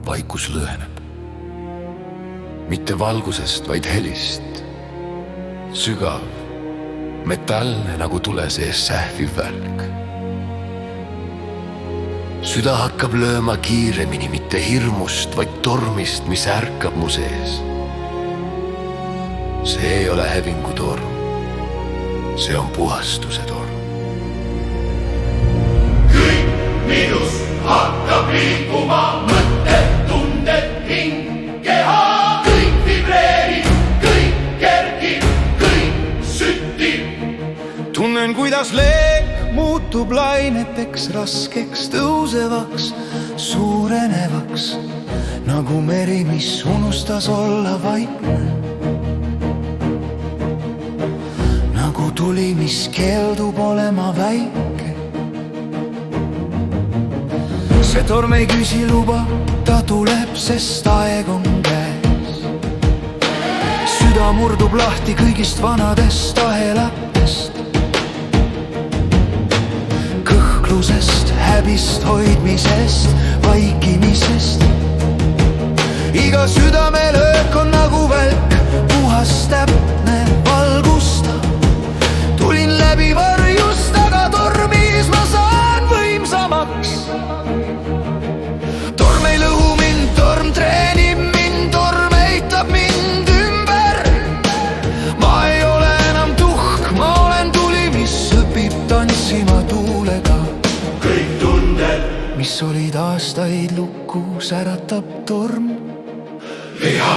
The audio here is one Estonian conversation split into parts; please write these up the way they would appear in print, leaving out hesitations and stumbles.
vaikus lõheneb. Mitte valgusest, vaid helist. Sügav, metallne nagu tule sees sähviv välk. Süda hakkab lööma kiiremini, mitte hirmust, vaid tormist, mis ärkab mu sees. See ei ole hävingutorm, see on puhastuse torm. Kõik minus hakkab liikuma, mõtted, tunded, hing, keha. Kõik vibreerib, kõik kergib, kõik süttib. Tunnen, kuidas leek muutub laineteks, raskeks, tõusevaks, suurenevaks, nagu meri, mis unustas olla vaikne. Nagu tuli, mis keeldub olema väike. See torm ei küsi luba, ta tuleb, sest aeg on käes. Süda murdub lahti kõigist vanadest ahelatest. Kõhklusest, häbist, hoidmisest, vaikimisest. Iga südamelöök on nagu välk, puhas, täpne, valgustav. Tulin läbi varjust, aga tormis ma saan võimsamaks. Torm ei lõhu mind, torm treenib mind, torm eitab mind ümber. Ma ei ole enam tuhk, ma olen tuli, mis õpib tantsima tuulega. Kõik tunded, mis olid aastaid lukku, säratab torm.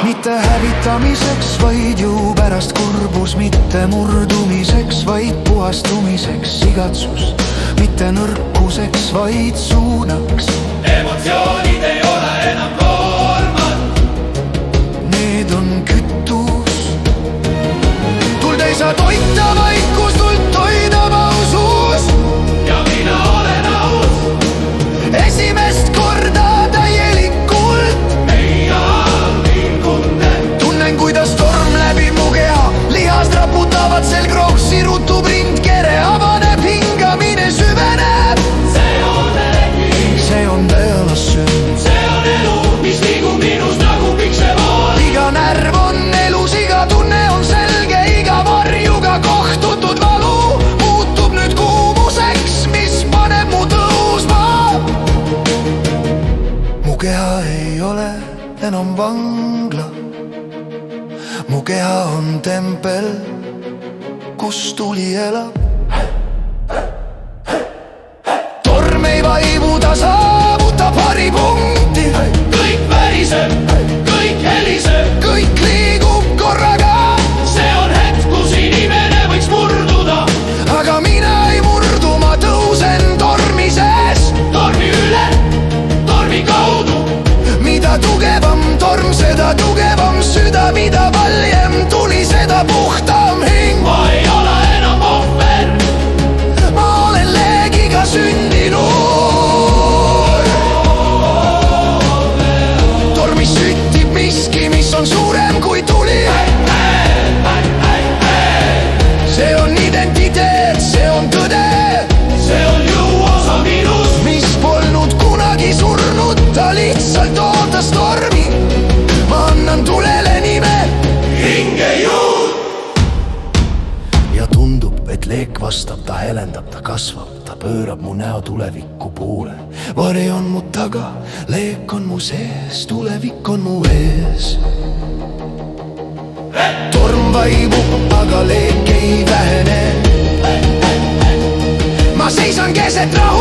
Mitte hävitamiseks, vaid ju pärast kurbus, mitte murdumiseks, vaid puhastumiseks. Igatsus, mitte nõrkuseks, vaid suunaks. emotsioonid ei ole enam koormad. Need on kütus. Tuld ei saa toita vaikus, tuld toidab ausus. Ja mina olen aus. Esimest korda täielikult Meie liigunde, tunnen, kuidas torm läbi mu keha. Lihast raputavad selgroog, sirutub rindkere, avaneb hingamine, süveneb. see on äkki, See on tõelussünd. see on elu, mis liigub minus nagu piksevool. Iga närv on elus, iga tunne on selge, iga varjuga kohtutud valu muutub nüüd kuumuseks, mis paneb mu tõusma. Mu keha ei ole enam vangla. Mu keha on tempel, kus tuli elab. Torm ei vaibu, ta saavutab haripunkti. Kõik väriseb, kõik heliseb. Kõik liigub korraga, See on hetk, kus inimene võiks murduda. aga mina ei murdu, ma tõusen tormi sees. Tormi üle, tormi kaudu. Mida tugevam torm, seda tugevam süda, mida valjem tuli, seda puhtam hing. Ma ei ole enam ohver. Ma olen leegiga sündinud. Tormis süttib miski, mis on suurem kui tuli. See on identiteet, see on tõde, See on jõuosa minus. mis polnud kunagi surnud, ta lihtsalt ootas tormi. Ma annan tulele nime Hingejõud. ja tundub, et leek vastab, ta helendab, ta kasvab, ta pöörab mu näo tuleviku poole. Vari on mu taga, leek on mu sees, tulevik on mu ees. Torm vaibub, aga leek ei vähene. Ma seisan keset rahu.